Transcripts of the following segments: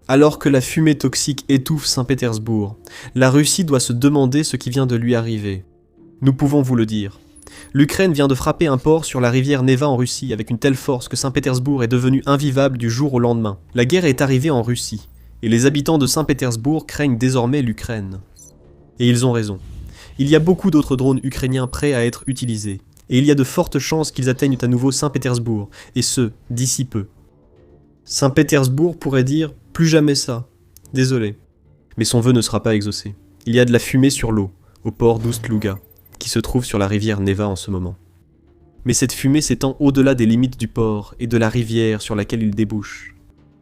Alors que la fumée toxique étouffe Saint-Pétersbourg, la Russie doit se demander ce qui vient de lui arriver. Nous pouvons vous le dire. L'Ukraine vient de frapper un port sur la rivière Neva en Russie avec une telle force que Saint-Pétersbourg est devenu invivable du jour au lendemain. La guerre est arrivée en Russie, et les habitants de Saint-Pétersbourg craignent désormais l'Ukraine. Et ils ont raison. Il y a beaucoup d'autres drones ukrainiens prêts à être utilisés, et il y a de fortes chances qu'ils atteignent à nouveau Saint-Pétersbourg, et ce, d'ici peu. Saint-Pétersbourg pourrait dire « plus jamais ça ». Désolé. Mais son vœu ne sera pas exaucé. Il y a de la fumée sur l'eau, au port d'Oust-Louga, qui se trouve sur la rivière Neva en ce moment. Mais cette fumée s'étend au-delà des limites du port et de la rivière sur laquelle il débouche.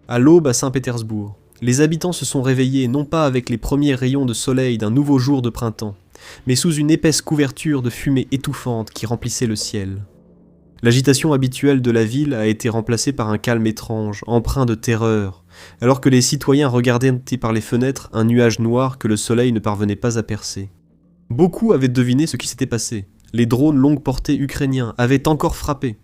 À l'aube à Saint-Pétersbourg, les habitants se sont réveillés non pas avec les premiers rayons de soleil d'un nouveau jour de printemps, mais sous une épaisse couverture de fumée étouffante qui remplissait le ciel. L'agitation habituelle de la ville a été remplacée par un calme étrange, empreint de terreur, alors que les citoyens regardaient par les fenêtres un nuage noir que le soleil ne parvenait pas à percer. Beaucoup avaient deviné ce qui s'était passé. Les drones longue portée ukrainiens avaient encore frappé.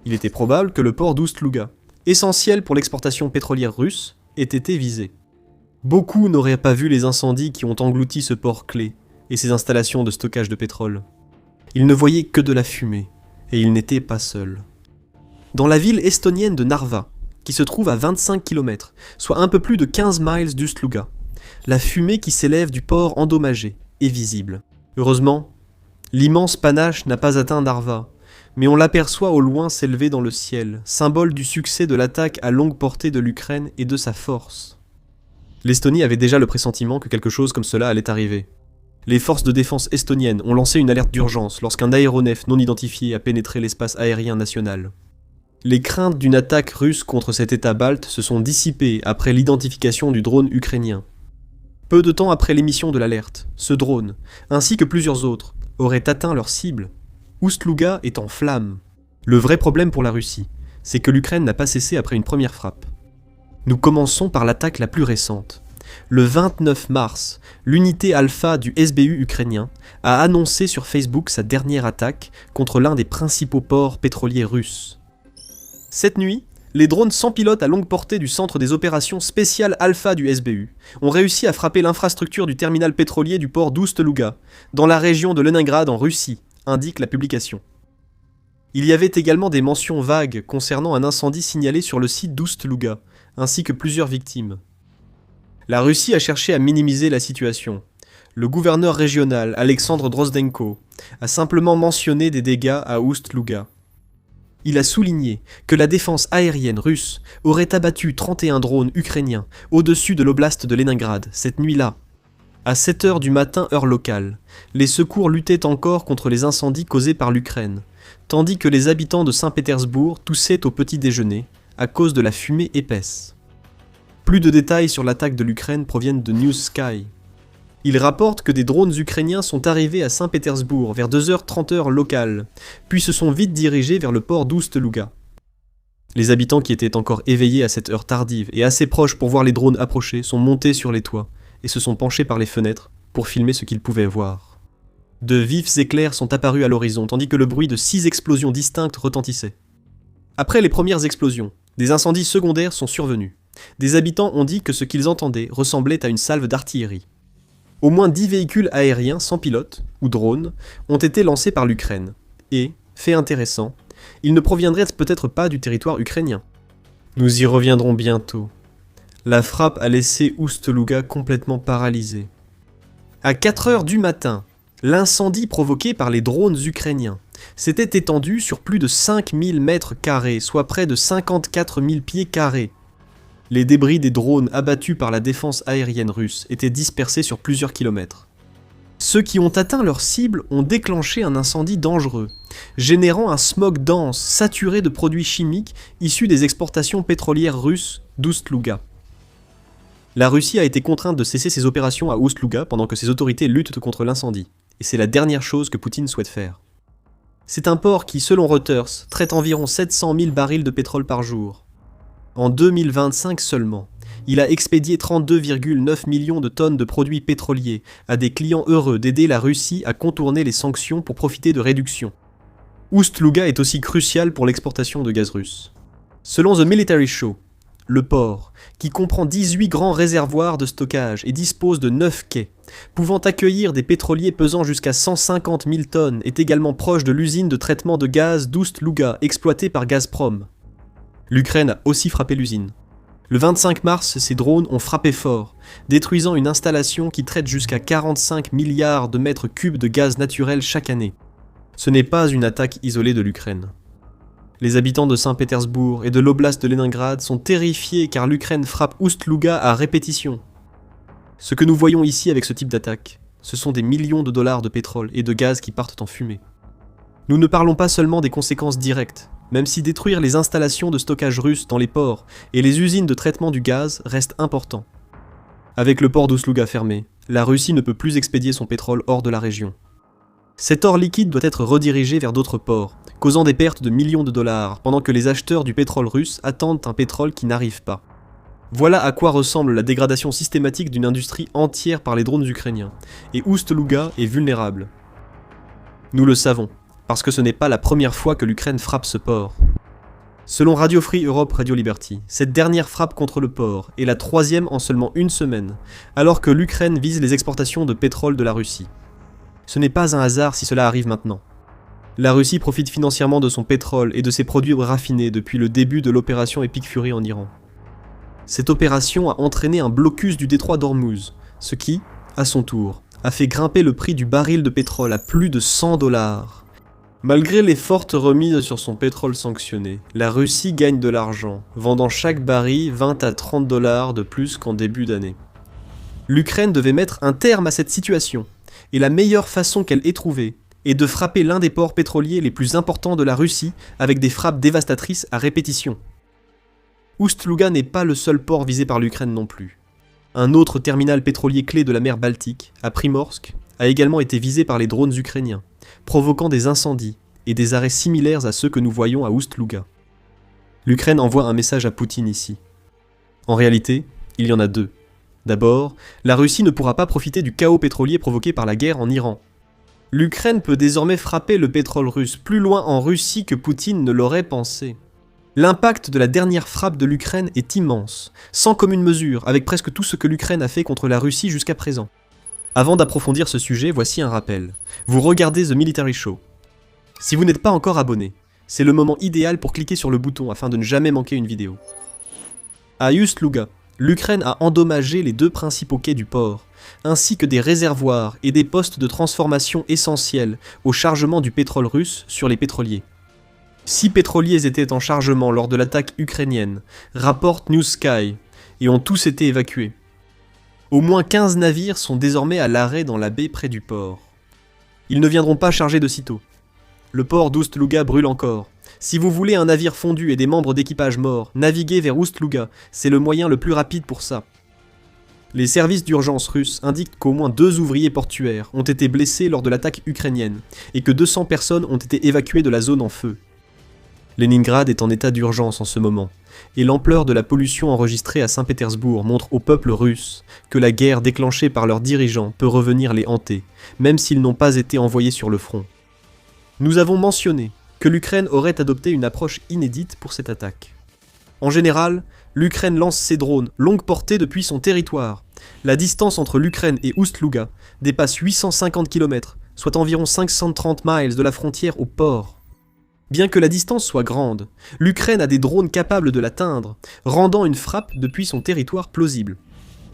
Il était probable que le port d'Oust-Louga, essentiel pour l'exportation pétrolière russe, ait été visé. Beaucoup n'auraient pas vu les incendies qui ont englouti ce port clé et ses installations de stockage de pétrole. Ils ne voyaient que de la fumée, et ils n'étaient pas seuls. Dans la ville estonienne de Narva, qui se trouve à 25 km, soit un peu plus de 15 miles d'Oust-Louga, la fumée qui s'élève du port endommagé est visible. Heureusement, l'immense panache n'a pas atteint Narva, mais on l'aperçoit au loin s'élever dans le ciel, symbole du succès de l'attaque à longue portée de l'Ukraine et de sa force. L'Estonie avait déjà le pressentiment que quelque chose comme cela allait arriver. Les forces de défense estoniennes ont lancé une alerte d'urgence lorsqu'un aéronef non identifié a pénétré l'espace aérien national. Les craintes d'une attaque russe contre cet État balte se sont dissipées après l'identification du drone ukrainien. Peu de temps après l'émission de l'alerte, ce drone, ainsi que plusieurs autres, auraient atteint leur cible. Oust-Louga est en flammes. Le vrai problème pour la Russie, c'est que l'Ukraine n'a pas cessé après une première frappe. Nous commençons par l'attaque la plus récente. Le 29 mars, l'unité Alpha du SBU ukrainien a annoncé sur Facebook sa dernière attaque contre l'un des principaux ports pétroliers russes. Cette nuit, les drones sans pilote à longue portée du centre des opérations spéciales Alpha du SBU ont réussi à frapper l'infrastructure du terminal pétrolier du port d'Oust-Louga, dans la région de Leningrad en Russie, indique la publication. Il y avait également des mentions vagues concernant un incendie signalé sur le site d'Oust-Louga, ainsi que plusieurs victimes. La Russie a cherché à minimiser la situation. Le gouverneur régional, Alexandre Drozdenko, a simplement mentionné des dégâts à Oust-Louga. Il a souligné que la défense aérienne russe aurait abattu 31 drones ukrainiens au-dessus de l'oblast de Leningrad cette nuit-là. À 7 h du matin heure locale, les secours luttaient encore contre les incendies causés par l'Ukraine, tandis que les habitants de Saint-Pétersbourg toussaient au petit déjeuner à cause de la fumée épaisse. Plus de détails sur l'attaque de l'Ukraine proviennent de News Sky. Il rapporte que des drones ukrainiens sont arrivés à Saint-Pétersbourg vers 2h30 locale, puis se sont vite dirigés vers le port d'Oust-Louga. Les habitants qui étaient encore éveillés à cette heure tardive et assez proches pour voir les drones approcher sont montés sur les toits et se sont penchés par les fenêtres pour filmer ce qu'ils pouvaient voir. De vifs éclairs sont apparus à l'horizon tandis que le bruit de 6 explosions distinctes retentissait. Après les premières explosions, des incendies secondaires sont survenus. Des habitants ont dit que ce qu'ils entendaient ressemblait à une salve d'artillerie. Au moins 10 véhicules aériens sans pilote, ou drones, ont été lancés par l'Ukraine. Et, fait intéressant, ils ne proviendraient peut-être pas du territoire ukrainien. Nous y reviendrons bientôt. La frappe a laissé Oust-Louga complètement paralysé. À 4 h du matin, l'incendie provoqué par les drones ukrainiens s'était étendu sur plus de 5000 mètres carrés, soit près de 54 000 pieds carrés. Les débris des drones abattus par la défense aérienne russe étaient dispersés sur plusieurs kilomètres. Ceux qui ont atteint leur cible ont déclenché un incendie dangereux, générant un smog dense, saturé de produits chimiques issus des exportations pétrolières russes d'Oust-Louga. La Russie a été contrainte de cesser ses opérations à Oust-Louga pendant que ses autorités luttent contre l'incendie, et c'est la dernière chose que Poutine souhaite faire. C'est un port qui, selon Reuters, traite environ 700 000 barils de pétrole par jour. En 2025 seulement, il a expédié 32,9 millions de tonnes de produits pétroliers à des clients heureux d'aider la Russie à contourner les sanctions pour profiter de réductions. Oust-Louga est aussi crucial pour l'exportation de gaz russe. Selon The Military Show, le port, qui comprend 18 grands réservoirs de stockage et dispose de 9 quais, pouvant accueillir des pétroliers pesant jusqu'à 150 000 tonnes, est également proche de l'usine de traitement de gaz d'Oust-Louga, exploitée par Gazprom. L'Ukraine a aussi frappé l'usine. Le 25 mars, ces drones ont frappé fort, détruisant une installation qui traite jusqu'à 45 milliards de mètres cubes de gaz naturel chaque année. Ce n'est pas une attaque isolée de l'Ukraine. Les habitants de Saint-Pétersbourg et de l'oblast de Leningrad sont terrifiés car l'Ukraine frappe Oust-Louga à répétition. Ce que nous voyons ici avec ce type d'attaque, ce sont des millions de dollars de pétrole et de gaz qui partent en fumée. Nous ne parlons pas seulement des conséquences directes, même si détruire les installations de stockage russes dans les ports et les usines de traitement du gaz reste important. Avec le port d'Oust-Louga fermé, la Russie ne peut plus expédier son pétrole hors de la région. Cet or liquide doit être redirigé vers d'autres ports, causant des pertes de millions de dollars, pendant que les acheteurs du pétrole russe attendent un pétrole qui n'arrive pas. Voilà à quoi ressemble la dégradation systématique d'une industrie entière par les drones ukrainiens, et Oust-Louga est vulnérable. Nous le savons, parce que ce n'est pas la première fois que l'Ukraine frappe ce port. Selon Radio Free Europe Radio Liberty, cette dernière frappe contre le port est la 3e en seulement une semaine, alors que l'Ukraine vise les exportations de pétrole de la Russie. Ce n'est pas un hasard si cela arrive maintenant. La Russie profite financièrement de son pétrole et de ses produits raffinés depuis le début de l'opération Epic Fury en Iran. Cette opération a entraîné un blocus du détroit d'Ormuz, ce qui, à son tour, a fait grimper le prix du baril de pétrole à plus de 100 $. Malgré les fortes remises sur son pétrole sanctionné, la Russie gagne de l'argent, vendant chaque baril 20 à 30 $ de plus qu'en début d'année. L'Ukraine devait mettre un terme à cette situation, et la meilleure façon qu'elle ait trouvée est de frapper l'un des ports pétroliers les plus importants de la Russie avec des frappes dévastatrices à répétition. Oust-Louga n'est pas le seul port visé par l'Ukraine non plus. Un autre terminal pétrolier clé de la mer Baltique, à Primorsk, a également été visé par les drones ukrainiens, provoquant des incendies et des arrêts similaires à ceux que nous voyons à Oust-Louga. L'Ukraine envoie un message à Poutine ici. En réalité, il y en a deux. D'abord, la Russie ne pourra pas profiter du chaos pétrolier provoqué par la guerre en Iran. L'Ukraine peut désormais frapper le pétrole russe plus loin en Russie que Poutine ne l'aurait pensé. L'impact de la dernière frappe de l'Ukraine est immense, sans commune mesure avec presque tout ce que l'Ukraine a fait contre la Russie jusqu'à présent. Avant d'approfondir ce sujet, voici un rappel. Vous regardez The Military Show. Si vous n'êtes pas encore abonné, c'est le moment idéal pour cliquer sur le bouton afin de ne jamais manquer une vidéo. À Oust-Louga, l'Ukraine a endommagé les 2 principaux quais du port, ainsi que des réservoirs et des postes de transformation essentiels au chargement du pétrole russe sur les pétroliers. 6 pétroliers étaient en chargement lors de l'attaque ukrainienne, rapporte News Sky, et ont tous été évacués. Au moins 15 navires sont désormais à l'arrêt dans la baie près du port. Ils ne viendront pas charger de sitôt. Le port d'Oust-Louga brûle encore. Si vous voulez un navire fondu et des membres d'équipage morts, naviguer vers Oust-Louga, c'est le moyen le plus rapide pour ça. Les services d'urgence russes indiquent qu'au moins 2 ouvriers portuaires ont été blessés lors de l'attaque ukrainienne, et que 200 personnes ont été évacuées de la zone en feu. Leningrad est en état d'urgence en ce moment, et l'ampleur de la pollution enregistrée à Saint-Pétersbourg montre au peuple russe que la guerre déclenchée par leurs dirigeants peut revenir les hanter, même s'ils n'ont pas été envoyés sur le front. Nous avons mentionné que l'Ukraine aurait adopté une approche inédite pour cette attaque. En général, l'Ukraine lance ses drones longue portée depuis son territoire. La distance entre l'Ukraine et Oust-Louga dépasse 850 km, soit environ 530 miles de la frontière au port. Bien que la distance soit grande, l'Ukraine a des drones capables de l'atteindre, rendant une frappe depuis son territoire plausible.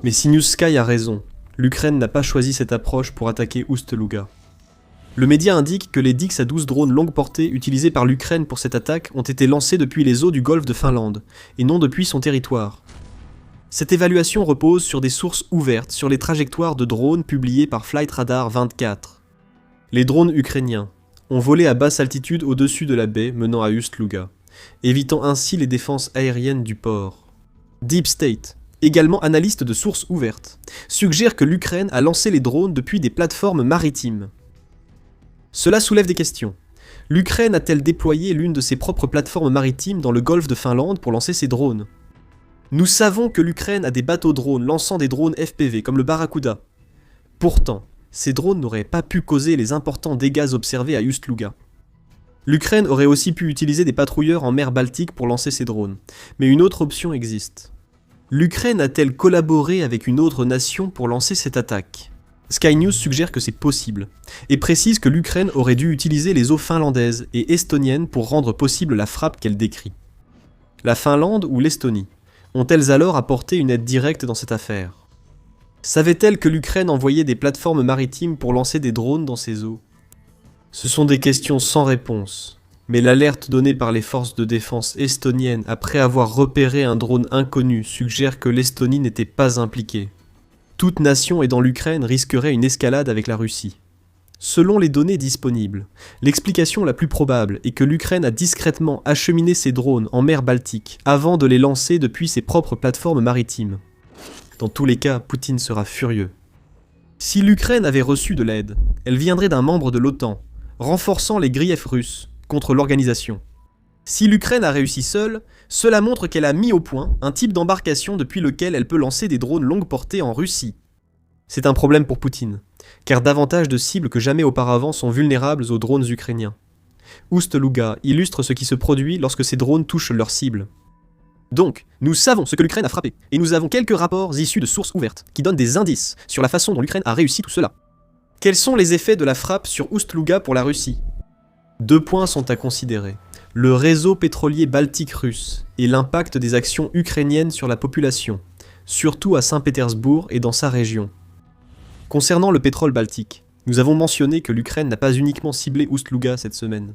Mais si News Sky a raison, l'Ukraine n'a pas choisi cette approche pour attaquer Oust-Louga. Le média indique que les 10 à 12 drones longue portée utilisés par l'Ukraine pour cette attaque ont été lancés depuis les eaux du golfe de Finlande, et non depuis son territoire. Cette évaluation repose sur des sources ouvertes sur les trajectoires de drones publiées par Flight Radar 24. Les drones ukrainiens ont volé à basse altitude au-dessus de la baie menant à Oust-Louga, évitant ainsi les défenses aériennes du port. Deep State, également analyste de sources ouvertes, suggère que l'Ukraine a lancé les drones depuis des plateformes maritimes. Cela soulève des questions. L'Ukraine a-t-elle déployé l'une de ses propres plateformes maritimes dans le golfe de Finlande pour lancer ses drones ? Nous savons que l'Ukraine a des bateaux drones lançant des drones FPV comme le Barracuda. Pourtant, ces drones n'auraient pas pu causer les importants dégâts observés à Oust-Louga. L'Ukraine aurait aussi pu utiliser des patrouilleurs en mer Baltique pour lancer ses drones, mais une autre option existe. L'Ukraine a-t-elle collaboré avec une autre nation pour lancer cette attaque ? Sky News suggère que c'est possible, et précise que l'Ukraine aurait dû utiliser les eaux finlandaises et estoniennes pour rendre possible la frappe qu'elle décrit. La Finlande ou l'Estonie ont-elles alors apporté une aide directe dans cette affaire ? Savait-elle que l'Ukraine envoyait des plateformes maritimes pour lancer des drones dans ses eaux ? Ce sont des questions sans réponse, mais l'alerte donnée par les forces de défense estoniennes après avoir repéré un drone inconnu suggère que l'Estonie n'était pas impliquée. Toute nation aidant l'Ukraine risquerait une escalade avec la Russie. Selon les données disponibles, l'explication la plus probable est que l'Ukraine a discrètement acheminé ses drones en mer Baltique avant de les lancer depuis ses propres plateformes maritimes. Dans tous les cas, Poutine sera furieux. Si l'Ukraine avait reçu de l'aide, elle viendrait d'un membre de l'OTAN, renforçant les griefs russes contre l'organisation. Si l'Ukraine a réussi seule, cela montre qu'elle a mis au point un type d'embarcation depuis lequel elle peut lancer des drones longue portée en Russie. C'est un problème pour Poutine, car davantage de cibles que jamais auparavant sont vulnérables aux drones ukrainiens. Ust-Luga illustre ce qui se produit lorsque ces drones touchent leurs cibles. Donc, nous savons ce que l'Ukraine a frappé, et nous avons quelques rapports issus de sources ouvertes qui donnent des indices sur la façon dont l'Ukraine a réussi tout cela. Quels sont les effets de la frappe sur Ust-Luga pour la Russie ? 2 points sont à considérer. Le réseau pétrolier baltique russe et l'impact des actions ukrainiennes sur la population, surtout à Saint-Pétersbourg et dans sa région. Concernant le pétrole baltique, nous avons mentionné que l'Ukraine n'a pas uniquement ciblé Ust-Luga cette semaine.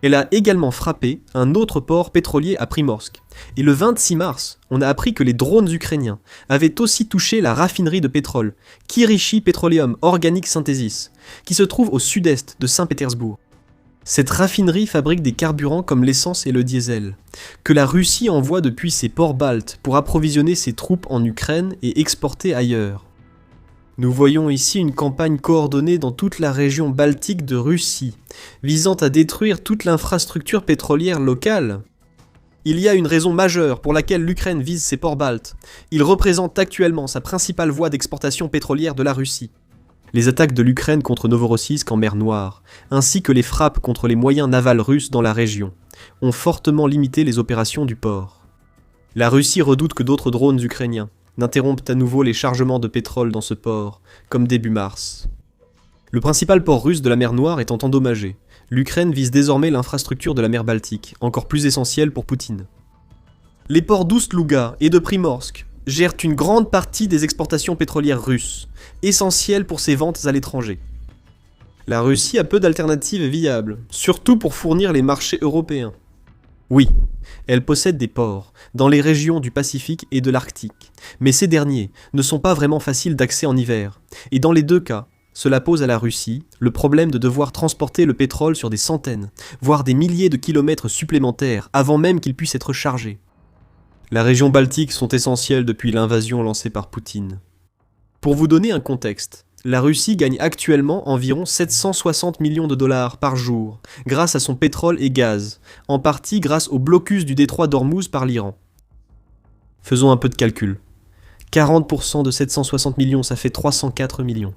Elle a également frappé un autre port pétrolier à Primorsk. Et le 26 mars, on a appris que les drones ukrainiens avaient aussi touché la raffinerie de pétrole, Kirishi Petroleum Organic Synthesis, qui se trouve au sud-est de Saint-Pétersbourg. Cette raffinerie fabrique des carburants comme l'essence et le diesel, que la Russie envoie depuis ses ports baltes pour approvisionner ses troupes en Ukraine et exporter ailleurs. Nous voyons ici une campagne coordonnée dans toute la région baltique de Russie, visant à détruire toute l'infrastructure pétrolière locale. Il y a une raison majeure pour laquelle l'Ukraine vise ces ports baltes. Ils représentent actuellement sa principale voie d'exportation pétrolière de la Russie. Les attaques de l'Ukraine contre Novorossiysk en mer Noire, ainsi que les frappes contre les moyens navals russes dans la région, ont fortement limité les opérations du port. La Russie redoute que d'autres drones ukrainiens n'interrompent à nouveau les chargements de pétrole dans ce port, comme début mars. Le principal port russe de la mer Noire étant endommagé, l'Ukraine vise désormais l'infrastructure de la mer Baltique, encore plus essentielle pour Poutine. Les ports d'Ust-Luga et de Primorsk gèrent une grande partie des exportations pétrolières russes, essentielles pour ses ventes à l'étranger. La Russie a peu d'alternatives viables, surtout pour fournir les marchés européens. Oui, elle possède des ports, dans les régions du Pacifique et de l'Arctique, mais ces derniers ne sont pas vraiment faciles d'accès en hiver, et dans les 2 cas, cela pose à la Russie le problème de devoir transporter le pétrole sur des centaines, voire des milliers de kilomètres supplémentaires avant même qu'il puisse être chargé. La région baltique sont essentielles depuis l'invasion lancée par Poutine. Pour vous donner un contexte, la Russie gagne actuellement environ 760 millions de dollars par jour grâce à son pétrole et gaz, en partie grâce au blocus du détroit d'Ormuz par l'Iran. Faisons un peu de calcul. 40% de 760 millions, ça fait 304 millions.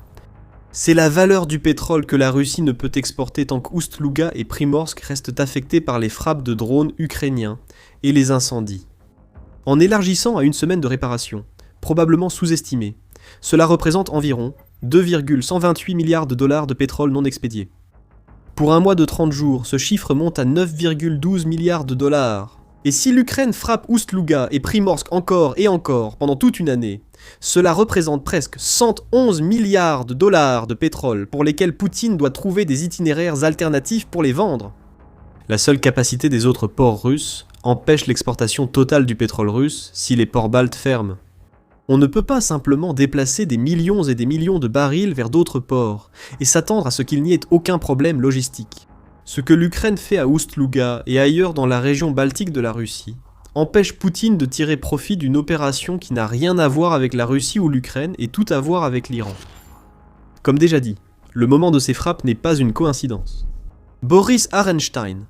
C'est la valeur du pétrole que la Russie ne peut exporter tant qu'Ust-Luga et Primorsk restent affectés par les frappes de drones ukrainiens et les incendies. En élargissant à une semaine de réparation, probablement sous-estimée, cela représente environ 2,128 milliards de dollars de pétrole non expédié. Pour un mois de 30 jours, ce chiffre monte à 9,12 milliards de dollars. Et si l'Ukraine frappe Ust-Luga et Primorsk encore et encore pendant toute une année, cela représente presque 111 milliards de dollars de pétrole pour lesquels Poutine doit trouver des itinéraires alternatifs pour les vendre. La seule capacité des autres ports russes empêche l'exportation totale du pétrole russe si les ports baltes ferment. On ne peut pas simplement déplacer des millions et des millions de barils vers d'autres ports et s'attendre à ce qu'il n'y ait aucun problème logistique. Ce que l'Ukraine fait à Ust-Luga et ailleurs dans la région baltique de la Russie empêche Poutine de tirer profit d'une opération qui n'a rien à voir avec la Russie ou l'Ukraine et tout à voir avec l'Iran. Comme déjà dit, le moment de ces frappes n'est pas une coïncidence. Boris Arenstein,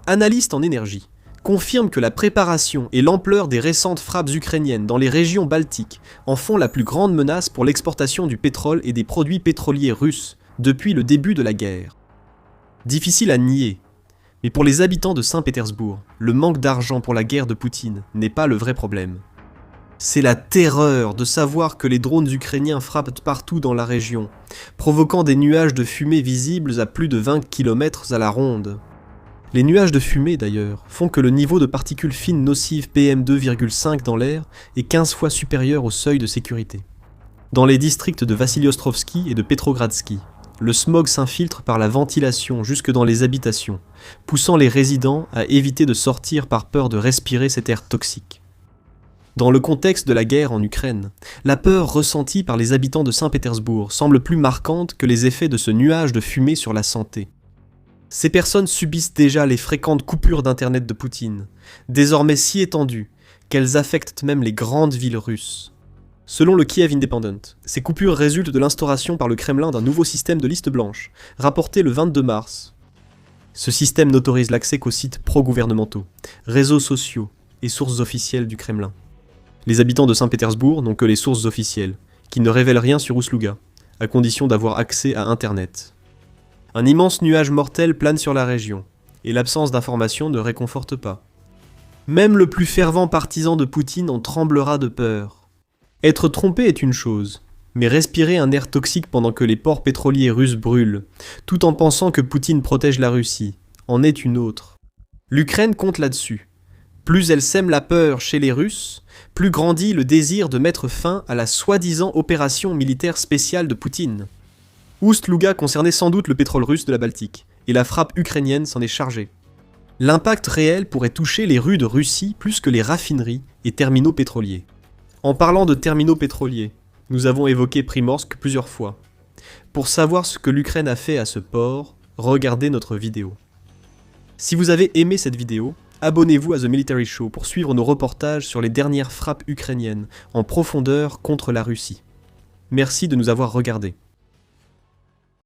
analyste en énergie, confirme que la préparation et l'ampleur des récentes frappes ukrainiennes dans les régions baltiques en font la plus grande menace pour l'exportation du pétrole et des produits pétroliers russes depuis le début de la guerre. Difficile à nier, mais pour les habitants de Saint-Pétersbourg, le manque d'argent pour la guerre de Poutine n'est pas le vrai problème. C'est la terreur de savoir que les drones ukrainiens frappent partout dans la région, provoquant des nuages de fumée visibles à plus de 20 km à la ronde. Les nuages de fumée, d'ailleurs, font que le niveau de particules fines nocives PM2,5 dans l'air est 15 fois supérieur au seuil de sécurité. Dans les districts de Vassiliostrovski et de Petrogradsky, le smog s'infiltre par la ventilation jusque dans les habitations, poussant les résidents à éviter de sortir par peur de respirer cet air toxique. Dans le contexte de la guerre en Ukraine, la peur ressentie par les habitants de Saint-Pétersbourg semble plus marquante que les effets de ce nuage de fumée sur la santé. Ces personnes subissent déjà les fréquentes coupures d'internet de Poutine, désormais si étendues qu'elles affectent même les grandes villes russes. Selon le Kiev Independent, ces coupures résultent de l'instauration par le Kremlin d'un nouveau système de liste blanche, rapporté le 22 mars. Ce système n'autorise l'accès qu'aux sites pro-gouvernementaux, réseaux sociaux et sources officielles du Kremlin. Les habitants de Saint-Pétersbourg n'ont que les sources officielles, qui ne révèlent rien sur Ousluga, à condition d'avoir accès à Internet. Un immense nuage mortel plane sur la région, et l'absence d'informations ne réconforte pas. Même le plus fervent partisan de Poutine en tremblera de peur. Être trompé est une chose, mais respirer un air toxique pendant que les ports pétroliers russes brûlent, tout en pensant que Poutine protège la Russie, en est une autre. L'Ukraine compte là-dessus. Plus elle sème la peur chez les Russes, plus grandit le désir de mettre fin à la soi-disant opération militaire spéciale de Poutine. Oust-Luga concernait sans doute le pétrole russe de la Baltique, et la frappe ukrainienne s'en est chargée. L'impact réel pourrait toucher les rues de Russie plus que les raffineries et terminaux pétroliers. En parlant de terminaux pétroliers, nous avons évoqué Primorsk plusieurs fois. Pour savoir ce que l'Ukraine a fait à ce port, regardez notre vidéo. Si vous avez aimé cette vidéo, abonnez-vous à The Military Show pour suivre nos reportages sur les dernières frappes ukrainiennes en profondeur contre la Russie. Merci de nous avoir regardés.